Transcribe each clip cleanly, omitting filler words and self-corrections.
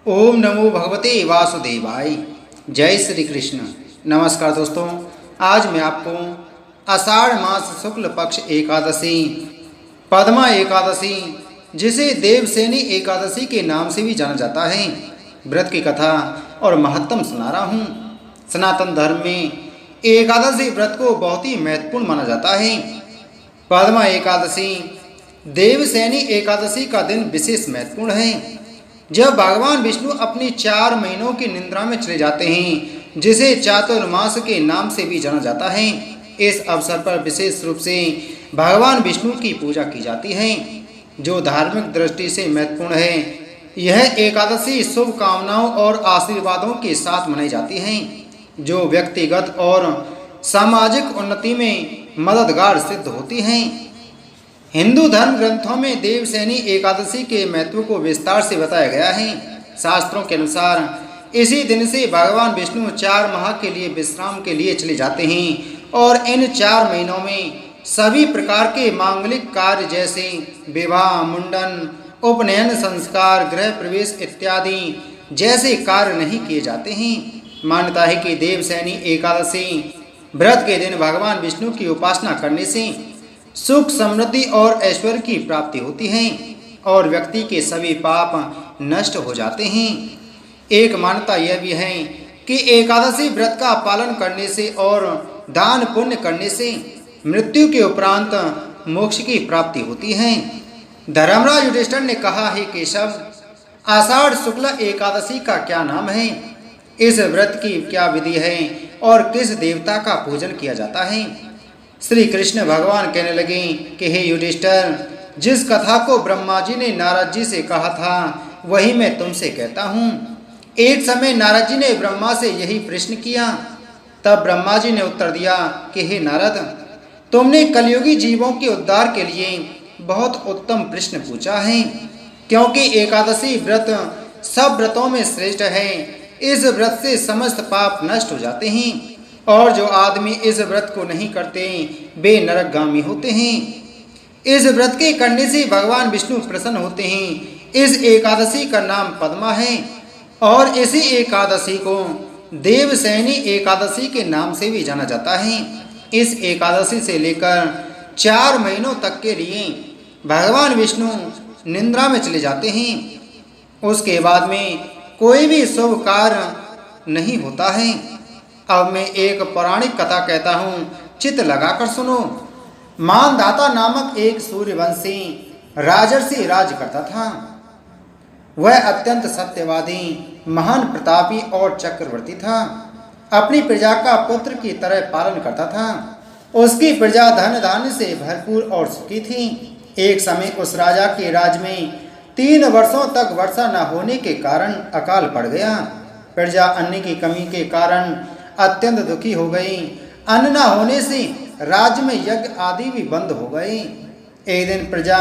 ओम नमो भगवते वासुदेवाय। जय श्री कृष्ण। नमस्कार दोस्तों, आज मैं आपको आषाढ़ मास शुक्ल पक्ष एकादशी, पद्मा एकादशी, जिसे देवसेनी एकादशी के नाम से भी जाना जाता है, व्रत की कथा और महत्तम सुना रहा हूँ। सनातन धर्म में एकादशी व्रत को बहुत ही महत्वपूर्ण माना जाता है। पद्मा एकादशी, देवसेनी एकादशी का दिन विशेष महत्वपूर्ण है, जब भगवान विष्णु अपनी 4 महीनों की निद्रा में चले जाते हैं, जिसे चातुर्मास के नाम से भी जाना जाता है। इस अवसर पर विशेष रूप से भगवान विष्णु की पूजा की जाती है, जो धार्मिक दृष्टि से महत्वपूर्ण है। यह एकादशी शुभ कामनाओं और आशीर्वादों के साथ मनाई जाती है, जो व्यक्तिगत और सामाजिक उन्नति में मददगार सिद्ध होती हैं। हिंदू धर्म ग्रंथों में देवसेनी एकादशी के महत्व को विस्तार से बताया गया है। शास्त्रों के अनुसार इसी दिन से भगवान विष्णु 4 माह के लिए विश्राम के लिए चले जाते हैं और इन 4 महीनों में सभी प्रकार के मांगलिक कार्य जैसे विवाह, मुंडन, उपनयन संस्कार, गृह प्रवेश इत्यादि जैसे कार्य नहीं किए जाते हैं। मान्यता है कि देवसेनी एकादशी व्रत के दिन भगवान विष्णु की उपासना करने से सुख, समृद्धि और ऐश्वर्य की प्राप्ति होती है और व्यक्ति के सभी पाप नष्ट हो जाते हैं। एक मान्यता यह भी है कि एकादशी व्रत का पालन करने से और दान पुण्य करने से मृत्यु के उपरांत मोक्ष की प्राप्ति होती है। धर्मराज युधिष्ठिर ने कहा है कि सब आषाढ़ शुक्ल एकादशी का क्या नाम है, इस व्रत की क्या विधि है और किस देवता का पूजन किया जाता है। श्री कृष्ण भगवान कहने लगे कि हे युधिष्ठिर, जिस कथा को ब्रह्मा जी ने नारद जी से कहा था वही मैं तुमसे कहता हूँ। एक समय नारद जी ने ब्रह्मा से यही प्रश्न किया। तब ब्रह्मा जी ने उत्तर दिया कि हे नारद, तुमने कलयुगी जीवों के उद्धार के लिए बहुत उत्तम प्रश्न पूछा है, क्योंकि एकादशी व्रत सब व्रतों में श्रेष्ठ है। इस व्रत से समस्त पाप नष्ट हो जाते हैं और जो आदमी इस व्रत को नहीं करते वे नरकगामी होते हैं। इस व्रत के करने से भगवान विष्णु प्रसन्न होते हैं। इस एकादशी का नाम पद्मा है और इसी एकादशी को देवसेनी एकादशी के नाम से भी जाना जाता है। इस एकादशी से लेकर 4 महीनों तक के लिए भगवान विष्णु निद्रा में चले जाते हैं। उसके बाद में कोई भी शुभ कार्य नहीं होता है। अब मैं एक पौराणिक कथा कहता हूँ, चित्त लगाकर सुनो। मानधाता नामक एक सूर्यवंशी राजर्षि राज करता था। वह अत्यंत सत्यवादी, महान प्रतापी और चक्रवर्ती था। अपनी प्रजा का पुत्र की तरह पालन करता था। उसकी प्रजा धन धान्य से भरपूर और सुखी थी। एक समय उस राजा के राज में 3 वर्षों तक वर्षा न होने के कारण अकाल पड़ गया। प्रजा अन्न की कमी के कारण अत्यंत दुखी हो गई। अन्न न होने से राज्य में यज्ञ आदि भी बंद हो गए। एक दिन प्रजा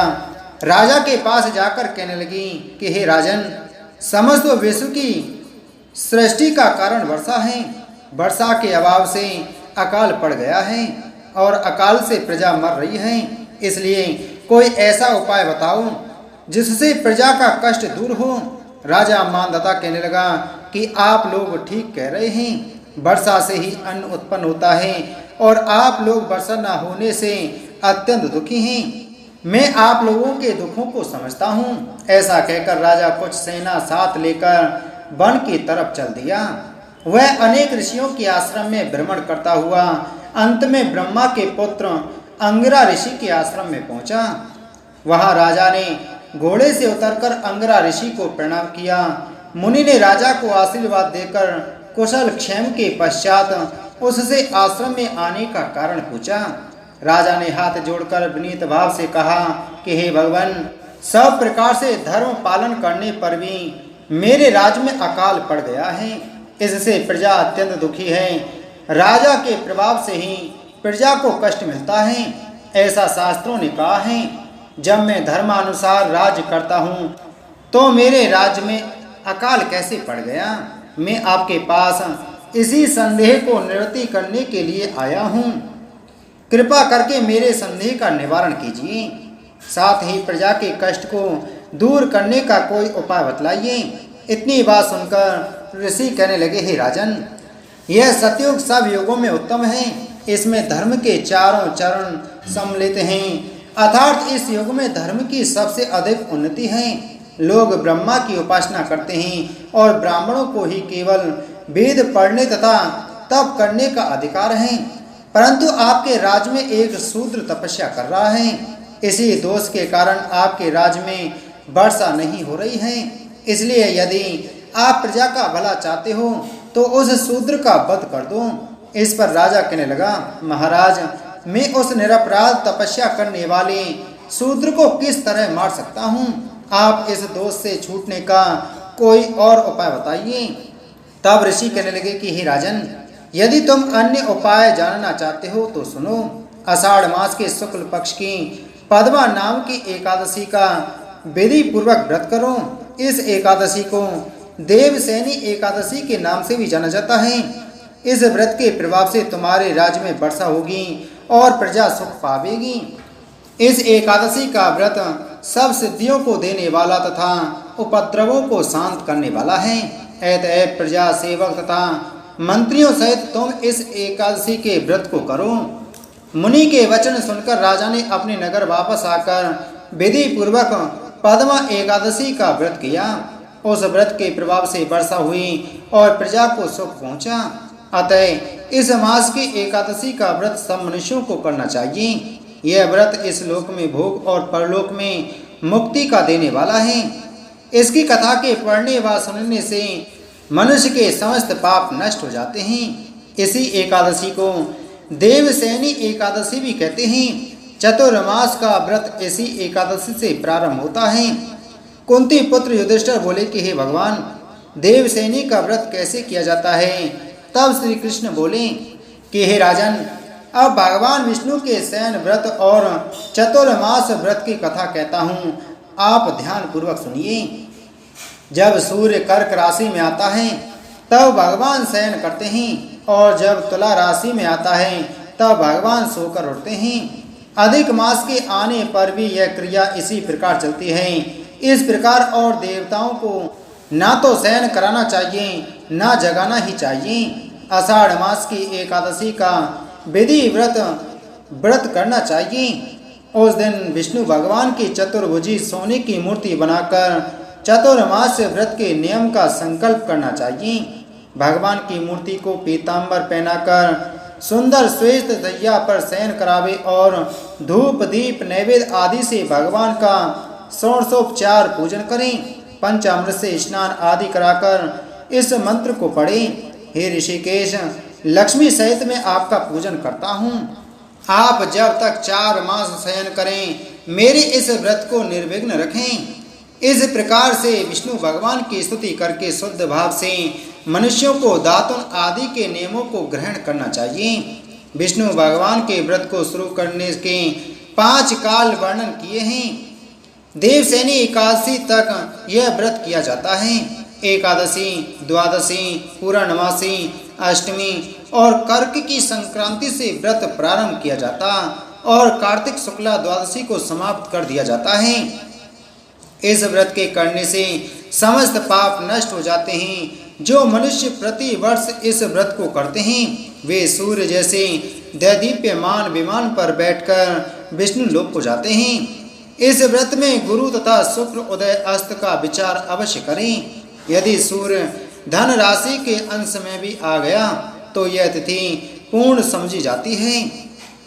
राजा के पास जाकर कहने लगी कि हे राजन, समस्त विश्व की सृष्टि का कारण वर्षा है। वर्षा के अभाव से अकाल पड़ गया है और अकाल से प्रजा मर रही है। इसलिए कोई ऐसा उपाय बताओ जिससे प्रजा का कष्ट दूर हो। राजा मानधाता कहने लगा कि आप लोग ठीक कह रहे हैं। वर्षा से ही अन्न उत्पन्न होता है और आप लोग वर्षा न होने से अत्यंत दुखी हैं। मैं आप लोगों के दुखों को समझता हूँ। ऐसा कहकर राजा कुछ सेना साथ लेकर वन की तरफ चल दिया। वह अनेक ऋषियों के आश्रम में भ्रमण करता हुआ अंत में ब्रह्मा के पुत्र अंगिरा ऋषि के आश्रम में पहुंचा। वहां राजा ने घोड़े से उतरकर अंगिरा ऋषि को प्रणाम किया। मुनि ने राजा को आशीर्वाद देकर कुशल क्षेम के पश्चात उससे आश्रम में आने का कारण पूछा। राजा ने हाथ जोड़कर विनीत भाव से कहा कि हे भगवान, सब प्रकार से धर्म पालन करने पर भी मेरे राज्य में अकाल पड़ गया है। इससे प्रजा अत्यंत दुखी है। राजा के प्रभाव से ही प्रजा को कष्ट मिलता है, ऐसा शास्त्रों ने कहा है। जब मैं धर्मानुसार राज्य करता हूँ तो मेरे राज्य में अकाल कैसे पड़ गया। मैं आपके पास इसी संदेह को निवृत्ति करने के लिए आया हूँ। कृपा करके मेरे संदेह का निवारण कीजिए। साथ ही प्रजा के कष्ट को दूर करने का कोई उपाय बतलाइए। इतनी बात सुनकर ऋषि कहने लगे, हे राजन, यह सतयुग सब युगों में उत्तम है। इसमें धर्म के चारों चरण सम्मिलित हैं, अर्थात इस युग में धर्म की सबसे अधिक उन्नति है। लोग ब्रह्मा की उपासना करते हैं और ब्राह्मणों को ही केवल वेद पढ़ने तथा तप करने का अधिकार है, परंतु आपके राज्य में एक शूद्र तपस्या कर रहा है। इसी दोष के कारण आपके राज्य में वर्षा नहीं हो रही है। इसलिए यदि आप प्रजा का भला चाहते हो तो उस शूद्र का वध कर दो। इस पर राजा कहने लगा, महाराज, मैं उस निरपराध तपस्या करने वाले शूद्र को किस तरह मार सकता हूँ? आप इस दोष से छूटने का कोई और उपाय बताइए। तब ऋषि कहने लगे कि हे राजन, यदि तुम अन्य उपाय जानना चाहते हो तो सुनो। आषाढ़ मास के शुक्ल पक्ष की पद्मा नाम की एकादशी का विधि पूर्वक व्रत करो। इस एकादशी को देवसेनी एकादशी के नाम से भी जाना जाता है। इस व्रत के प्रभाव से तुम्हारे राज्य में वर्षा होगी और प्रजा सुख पावेगी। इस एकादशी का व्रत सब सिद्धियों को देने वाला तथा उपद्रवों को शांत करने वाला है। अतएव प्रजा सेवक तथा मंत्रियों सहित तुम इस एकादशी के व्रत को करो। मुनि के वचन सुनकर राजा ने अपने नगर वापस आकर विधि पूर्वक पद्मा एकादशी का व्रत किया। उस व्रत के प्रभाव से वर्षा हुई और प्रजा को सुख पहुंचा। अतः इस मास की एकादशी का व्रत सब मनुष्यों को करना चाहिए। यह व्रत इस लोक में भोग और परलोक में मुक्ति का देने वाला है। इसकी कथा के पढ़ने व सुनने से मनुष्य के समस्त पाप नष्ट हो जाते हैं। इसी एकादशी को देवसेनी एकादशी भी कहते हैं। चतुर्मास का व्रत इसी एकादशी से प्रारंभ होता है। कुंती पुत्र युधिष्ठिर बोले कि हे भगवान, देवसेनी का व्रत कैसे किया जाता है? तब श्री कृष्ण बोले कि हे राजन, अब भगवान विष्णु के शयन व्रत और चतुर्मास व्रत की कथा कहता हूँ, आप ध्यान पूर्वक सुनिए। जब सूर्य कर्क राशि में आता है तब भगवान शयन करते हैं, और जब तुला राशि में आता है तब भगवान सोकर उठते हैं। अधिक मास के आने पर भी यह क्रिया इसी प्रकार चलती है। इस प्रकार और देवताओं को ना तो शयन कराना चाहिए, ना जगाना ही चाहिए। आषाढ़ मास की एकादशी का विधि व्रत करना चाहिए। उस दिन विष्णु भगवान की चतुर्भुजी सोने की मूर्ति बनाकर चतुर्मास व्रत के नियम का संकल्प करना चाहिए। भगवान की मूर्ति को पीतांबर पहनाकर सुंदर श्वेत दैया पर शयन करावे और धूप दीप नैवेद्य आदि से भगवान का षोडशोपचार पूजन करें। पंचामृत से स्नान आदि कराकर इस मंत्र को पढ़ें। हे ऋषिकेश, लक्ष्मी सहित मैं आपका पूजन करता हूँ। आप जब तक 4 मास शयन करें, मेरे इस व्रत को निर्विघ्न रखें। इस प्रकार से विष्णु भगवान की स्तुति करके शुद्ध भाव से मनुष्यों को दातुन आदि के नियमों को ग्रहण करना चाहिए। विष्णु भगवान के व्रत को शुरू करने के 5 काल वर्णन किए हैं। देवसेनी एकादशी तक यह व्रत किया जाता है। एकादशी, द्वादशी, पूर्णमासी, अष्टमी और कर्क की संक्रांति से व्रत प्रारंभ किया जाता और कार्तिक शुक्ला द्वादशी को समाप्त कर दिया जाता है। इस व्रत के करने से समस्त पाप नष्ट हो जाते हैं। जो मनुष्य प्रति वर्ष इस व्रत को करते हैं वे सूर्य जैसे दैदीप्यमान विमान पर बैठकर विष्णु लोक को जाते हैं। इस व्रत में गुरु तथा शुक्र उदय अस्त का विचार अवश्य करें। यदि सूर्य धन राशि के अंश में भी आ गया तो यह तिथि पूर्ण समझी जाती है।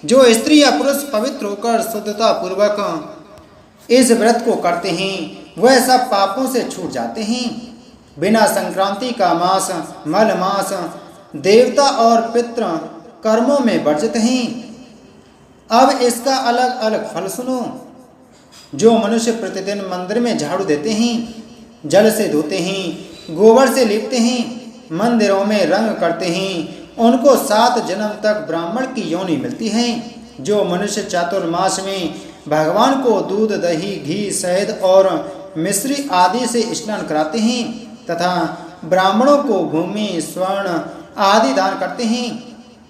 जो स्त्री या पुरुष पवित्र होकर शुद्धता पूर्वक इस व्रत को करते हैं वह सब पापों से छूट जाते हैं। बिना संक्रांति का मास मल मास देवता और पितृ कर्मों में वर्जित हैं। अब इसका अलग अलग फल सुनो। जो मनुष्य प्रतिदिन मंदिर में झाड़ू देते हैं, जल से धोते हैं, गोबर से लीपते हैं, मंदिरों में रंग करते हैं, उनको 7 जन्म तक ब्राह्मण की योनि मिलती है। जो मनुष्य चातुर्मास में भगवान को दूध दही घी शहद और मिश्री आदि से स्नान कराते हैं तथा ब्राह्मणों को भूमि स्वर्ण आदि दान करते हैं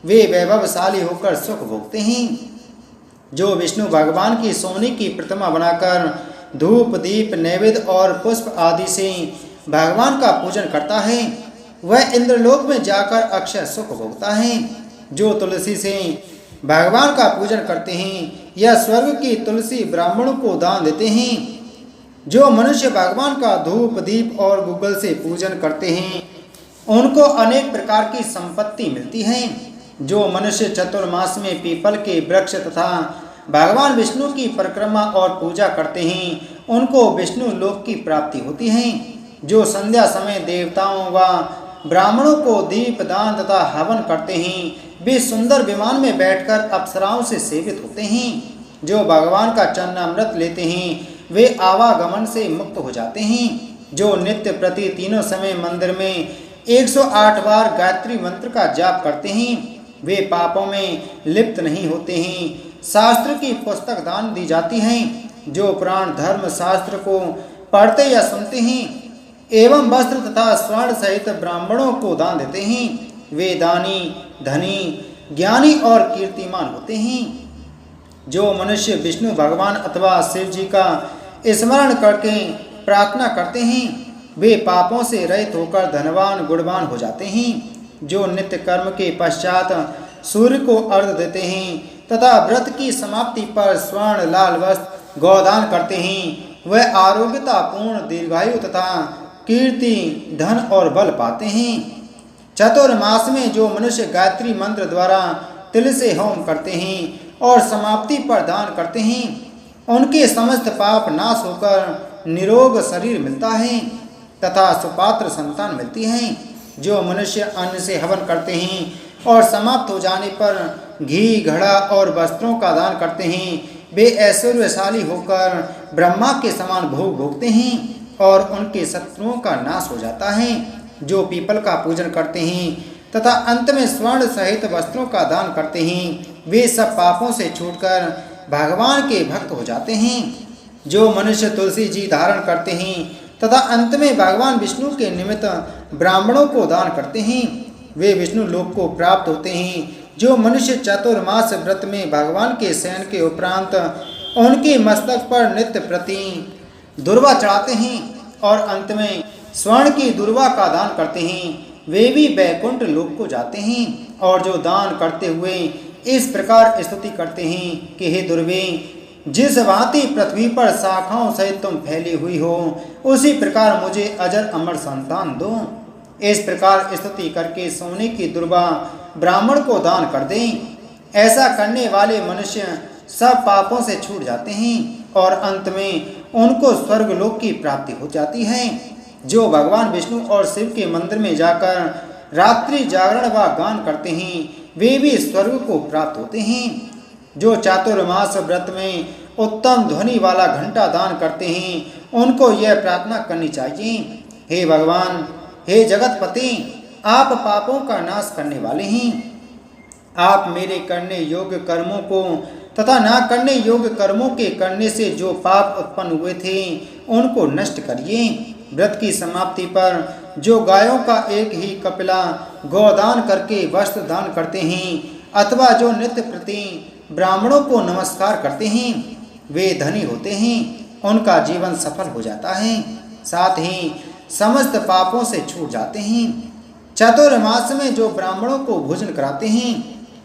वे वैभवशाली होकर सुख भोगते हैं। जो विष्णु भगवान की सोने की प्रतिमा बनाकर धूप दीप नैवेद्य और पुष्प आदि से भगवान का पूजन करता है वह इंद्रलोक में जाकर अक्षय सुख भोगता है। जो तुलसी से भगवान का पूजन करते हैं या स्वर्ग की तुलसी ब्राह्मणों को दान देते हैं। जो मनुष्य भगवान का धूप दीप और गूगल से पूजन करते हैं उनको अनेक प्रकार की संपत्ति मिलती है। जो मनुष्य चतुर्मास में पीपल के वृक्ष तथा भगवान विष्णु की परिक्रमा और पूजा करते हैं उनको विष्णु लोक की प्राप्ति होती है। जो संध्या समय देवताओं व ब्राह्मणों को दीप दान तथा हवन करते हैं वे सुंदर विमान में बैठकर अप्सराओं से सेवित होते हैं। जो भगवान का चरणामृत लेते हैं वे आवागमन से मुक्त हो जाते हैं। जो नित्य प्रति तीनों समय मंदिर में 108 बार गायत्री मंत्र का जाप करते हैं वे पापों में लिप्त नहीं होते हैं। शास्त्र की पुस्तक दान दी जाती हैं। जो पुराण धर्म शास्त्र को पढ़ते या सुनते हैं एवं वस्त्र तथा स्वर्ण सहित ब्राह्मणों को दान देते हैं वे दानी धनी ज्ञानी और कीर्तिमान होते हैं। जो मनुष्य विष्णु भगवान अथवा शिव जी का स्मरण करके प्रार्थना करते हैं वे पापों से रहित होकर धनवान गुणवान हो जाते हैं। जो नित्य कर्म के पश्चात सूर्य को अर्घ्य देते हैं तथा व्रत की समाप्ति पर स्वर्ण लाल वस्त्र गौदान करते हैं वह आरोग्यता पूर्ण दीर्घायु तथा कीर्ति धन और बल पाते हैं। चतुर्मास में जो मनुष्य गायत्री मंत्र द्वारा तिल से होम करते हैं और समाप्ति पर दान करते हैं उनके समस्त पाप नाश होकर निरोग शरीर मिलता है तथा सुपात्र संतान मिलती है। जो मनुष्य अन्न से हवन करते हैं और समाप्त हो जाने पर घी घड़ा और वस्त्रों का दान करते हैं वे ऐश्वर्यशाली होकर ब्रह्मा के समान भोग भोगते हैं और उनके शत्रुओं का नाश हो जाता है। जो पीपल का पूजन करते हैं तथा अंत में स्वर्ण सहित वस्त्रों का दान करते हैं वे सब पापों से छूटकर भगवान के भक्त हो जाते हैं। जो मनुष्य तुलसी जी धारण करते हैं तथा अंत में भगवान विष्णु के निमित्त ब्राह्मणों को दान करते हैं वे विष्णु लोक को प्राप्त होते हैं। जो मनुष्य चतुर्मास व्रत में भगवान के शयन के उपरांत उनके मस्तक पर नित्य प्रति दुर्वा चढ़ाते हैं और अंत में स्वर्ण की दुर्वा का दान करते हैं वे भी वैकुंठ लोक को जाते हैं। और जो दान करते हुए इस प्रकार स्तुति करते हैं कि हे दुर्वे जिस भांति पृथ्वी पर शाखाओं सहित तुम फैली हुई हो उसी प्रकार मुझे अजर अमर संतान दो। इस प्रकार स्तुति करके सोने की दुर्वा ब्राह्मण को दान कर दें। ऐसा करने वाले मनुष्य सब पापों से छूट जाते हैं और अंत में उनको स्वर्गलोक की प्राप्ति हो जाती है। जो भगवान विष्णु और शिव के मंदिर में जाकर रात्रि जागरण व गान करते हैं वे भी स्वर्ग को प्राप्त होते हैं। जो चातुर्मास व्रत में उत्तम ध्वनि वाला घंटा दान करते हैं उनको यह प्रार्थना करनी चाहिए, हे भगवान, हे जगतपति, आप पापों का नाश करने वाले हैं। आप मेरे करने योग्य कर्मों को तथा ना करने योग्य कर्मों के करने से जो पाप उत्पन्न हुए थे उनको नष्ट करिए। व्रत की समाप्ति पर जो गायों का एक ही कपिला गोदान करके वस्त्र दान करते हैं अथवा जो नित्य प्रति ब्राह्मणों को नमस्कार करते हैं वे धनी होते हैं, उनका जीवन सफल हो जाता है, साथ ही समस्त पापों से छूट जाते हैं। चतुर्मास में जो ब्राह्मणों को भोजन कराते हैं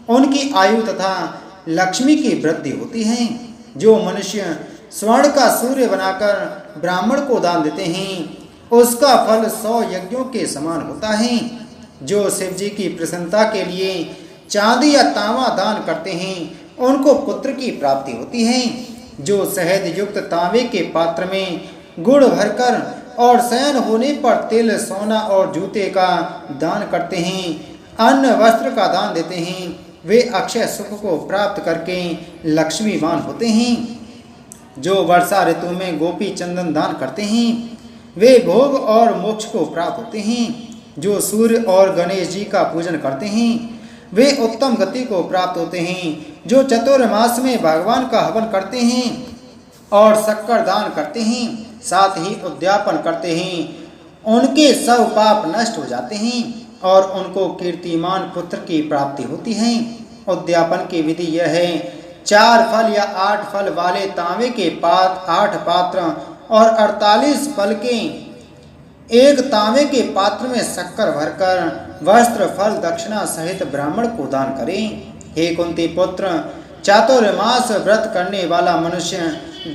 उनकी आयु तथा लक्ष्मी की वृद्धि होती है। जो मनुष्य स्वर्ण का सूर्य बनाकर ब्राह्मण को दान देते हैं उसका फल 100 यज्ञों के समान होता है। जो शिव जी की प्रसन्नता के लिए चांदी या तांबा दान करते हैं उनको पुत्र की प्राप्ति होती है। जो शहद युक्त तांबे के पात्र में गुड़ भरकर और शयन होने पर तिल सोना और जूते का दान करते हैं, अन्न वस्त्र का दान देते हैं, वे अक्षय सुख को प्राप्त करके लक्ष्मीवान होते हैं। जो वर्षा ऋतु में गोपी चंदन दान करते हैं वे भोग और मोक्ष को प्राप्त होते हैं। जो सूर्य और गणेश जी का पूजन करते हैं वे उत्तम गति को प्राप्त होते हैं। जो चतुर्मास में भगवान का हवन करते हैं और शक्कर दान करते हैं साथ ही उद्यापन करते हैं उनके सब पाप नष्ट हो जाते हैं और उनको कीर्तिमान पुत्र की प्राप्ति होती है। उद्यापन की विधि यह है, 4 फल या 8 फल वाले तांबे के 8 पात्र और 48 फल के एक तांबे के पात्र में शक्कर भरकर वस्त्र फल दक्षिणा सहित ब्राह्मण को दान करें। हे कुंती पुत्र, चातुर्मास व्रत करने वाला मनुष्य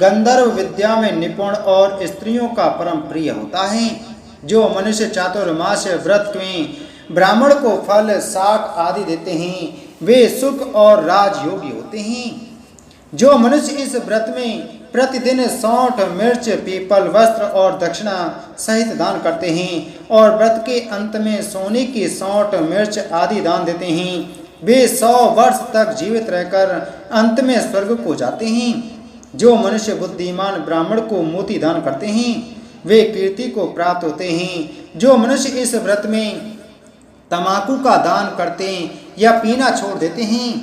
गंधर्व विद्या में निपुण और स्त्रियों का परम प्रिय होता है। जो मनुष्य चातुर्मास व्रत में ब्राह्मण को फल शाक आदि देते हैं वे सुख और राजयोगी होते हैं। जो मनुष्य इस व्रत में प्रतिदिन सौंठ मिर्च पीपल वस्त्र और दक्षिणा सहित दान करते हैं और व्रत के अंत में सोने की सौंठ मिर्च आदि दान देते हैं वे 100 वर्ष तक जीवित रहकर अंत में स्वर्ग को जाते हैं। जो मनुष्य बुद्धिमान ब्राह्मण को मोती दान करते हैं वे कीर्ति को प्राप्त होते हैं। जो मनुष्य इस व्रत में तम्बाकू का दान करते या पीना छोड़ देते हैं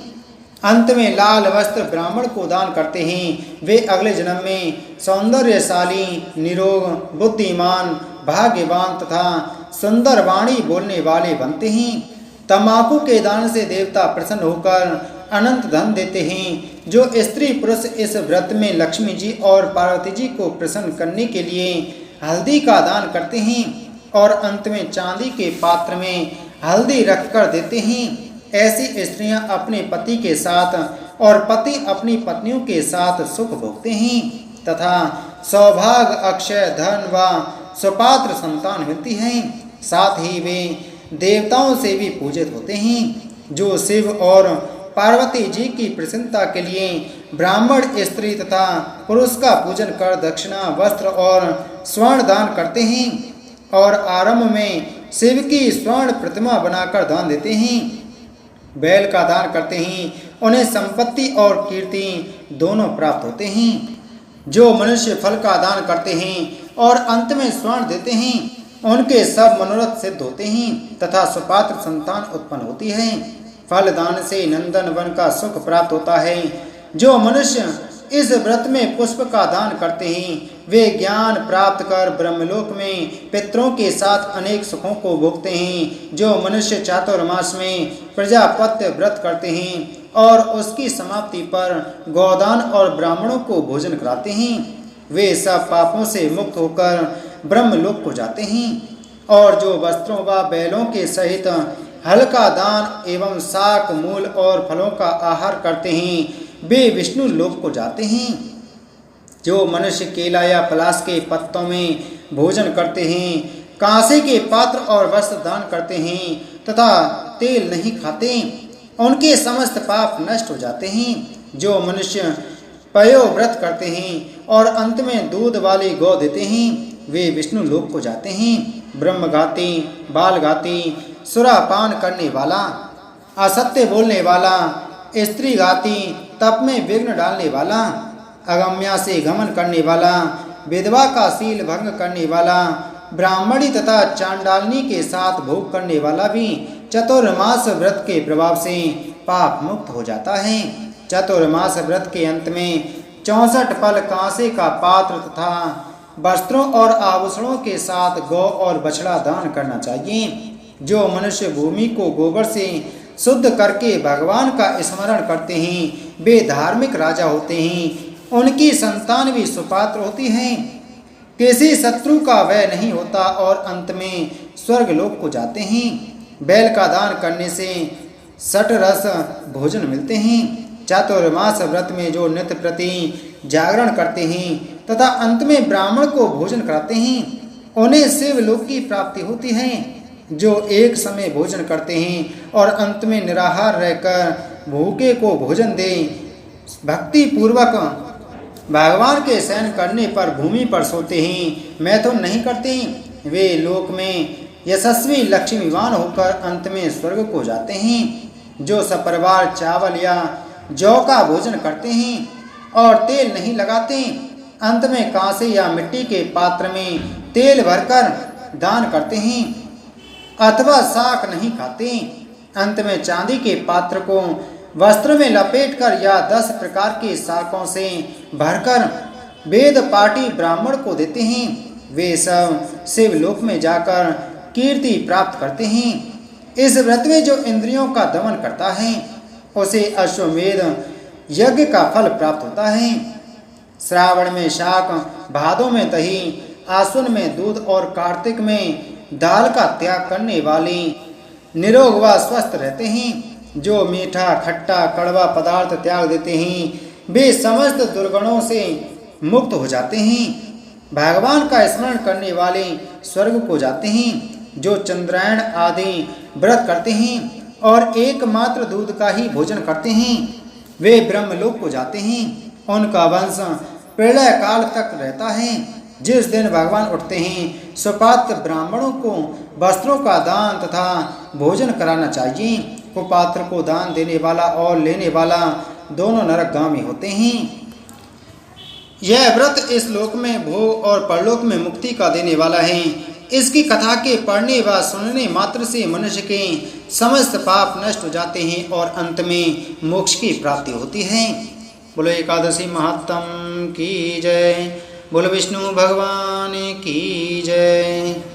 अंत में लाल वस्त्र ब्राह्मण को दान करते हैं वे अगले जन्म में सौंदर्यशाली निरोग बुद्धिमान भाग्यवान तथा सुंदर वाणी बोलने वाले बनते हैं। तम्बाकू के दान से देवता प्रसन्न होकर अनंत धन देते हैं। जो स्त्री पुरुष इस व्रत में लक्ष्मी जी और पार्वती जी को प्रसन्न करने के लिए हल्दी का दान करते हैं और अंत में चांदी के पात्र में हल्दी रखकर देते हैं ऐसी स्त्रियां अपने पति के साथ और पति अपनी पत्नियों के साथ सुख भोगते हैं तथा सौभाग्य अक्षय धन व सुपात्र संतान मिलती है। साथ ही वे देवताओं से भी पूजित होते हैं। जो शिव और पार्वती जी की प्रसन्नता के लिए ब्राह्मण स्त्री तथा पुरुष का पूजन कर दक्षिणा वस्त्र और स्वर्ण दान करते हैं और आरंभ में शिव की स्वर्ण प्रतिमा बनाकर दान देते हैं बैल का दान करते हैं उन्हें संपत्ति और कीर्ति दोनों प्राप्त होते हैं। जो मनुष्य फल का दान करते हैं और अंत में स्वर्ण देते हैं उनके सब मनोरथ सिद्ध होते हैं तथा सुपात्र संतान उत्पन्न होती है। फल दान से नंदन वन का सुख प्राप्त होता है। जो मनुष्य इस व्रत में पुष्प का दान करते हैं वे ज्ञान प्राप्त कर ब्रह्मलोक में पितरों के साथ अनेक सुखों को भोगते हैं। जो मनुष्य चातुर्मास में प्रजापत्य व्रत करते हैं और उसकी समाप्ति पर गौदान और ब्राह्मणों को भोजन कराते हैं वे सब पापों से मुक्त होकर ब्रह्मलोक को जाते हैं। और जो वस्त्रों व बैलों के सहित हल्का दान एवं शाक मूल और फलों का आहार करते हैं वे विष्णु लोक को जाते हैं। जो मनुष्य केला या पलाश के पत्तों में भोजन करते हैं कांसे के पात्र और वस्त्र दान करते हैं तथा तेल नहीं खाते उनके समस्त पाप नष्ट हो जाते हैं। जो मनुष्य पयो व्रत करते हैं और अंत में दूध वाली गौ देते हैं वे विष्णु लोक को जाते हैं। ब्रह्मघाती बालघाती सुरापान करने वाला असत्य बोलने वाला स्त्री घाती तप में विघ्न डालने वाला अगम्या से गमन करने वाला विधवा का शील भंग करने वाला ब्राह्मणी तथा चांडालनी के साथ भोग करने वाला भी चतुर्मास व्रत के प्रभाव से पाप मुक्त हो जाता है। चतुर्मास व्रत के अंत में 64 फल कांसे का पात्र तथा वस्त्रों और आभूषणों के साथ गौ और बछड़ा दान करना चाहिए। जो मनुष्य भूमि को गोबर से शुद्ध करके भगवान का स्मरण करते हैं वे धार्मिक राजा होते हैं उनकी संतान भी सुपात्र होती है किसी शत्रु का वह नहीं होता और अंत में स्वर्ग लोक को जाते हैं। बैल का दान करने से 60 रस भोजन मिलते हैं। चातुर्मास व्रत में जो नित्य प्रति जागरण करते हैं तथा अंत में ब्राह्मण को भोजन कराते हैं उन्हें शिव लोक की प्राप्ति होती है। जो एक समय भोजन करते हैं और अंत में निराहार रहकर भूखे को भोजन दें भक्ति पूर्वक भगवान के शयन करने पर भूमि पर सोते हैं मैथुन नहीं करते वे लोक में यशस्वी लक्ष्मीवान होकर अंत में स्वर्ग को जाते हैं। जो सपरिवार चावल या जौ का भोजन करते हैं और तेल नहीं लगाते अंत में कांसे या मिट्टी के पात्र में तेल भरकर दान करते हैं अथवा शाक नहीं खाते अंत में चांदी के पात्र को वस्त्र में लपेटकर या 10 प्रकार के शाकों से भरकर वेद पाठी ब्राह्मण को देते हैं वे सब शिव लोक में जाकर कीर्ति प्राप्त करते हैं। इस व्रत में जो इंद्रियों का दमन करता है उसे अश्वमेध यज्ञ का फल प्राप्त होता है। श्रावण में शाक भादों में दही आश्विन में दूध और कार्तिक में दाल का त्याग करने वाले निरोग व स्वस्थ रहते हैं। जो मीठा खट्टा कड़वा पदार्थ त्याग देते हैं वे समस्त दुर्गुणों से मुक्त हो जाते हैं। भगवान का स्मरण करने वाले स्वर्ग को जाते हैं। जो चंद्रायण आदि व्रत करते हैं और एकमात्र दूध का ही भोजन करते हैं वे ब्रह्मलोक को जाते हैं। उनका वंश प्रलय काल तक रहता है। जिस दिन भगवान उठते हैं सुपात्र ब्राह्मणों को वस्त्रों का दान तथा भोजन कराना चाहिए। कुपात्र को दान देने वाला और लेने वाला दोनों नरकगामी होते हैं। यह व्रत इस लोक में भोग और परलोक में मुक्ति का देने वाला है। इसकी कथा के पढ़ने व सुनने मात्र से मनुष्य के समस्त पाप नष्ट हो जाते हैं और अंत में मोक्ष की प्राप्ति होती है। बोलो एकादशी महात्म की जय। बोलो विष्णु भगवान की जय।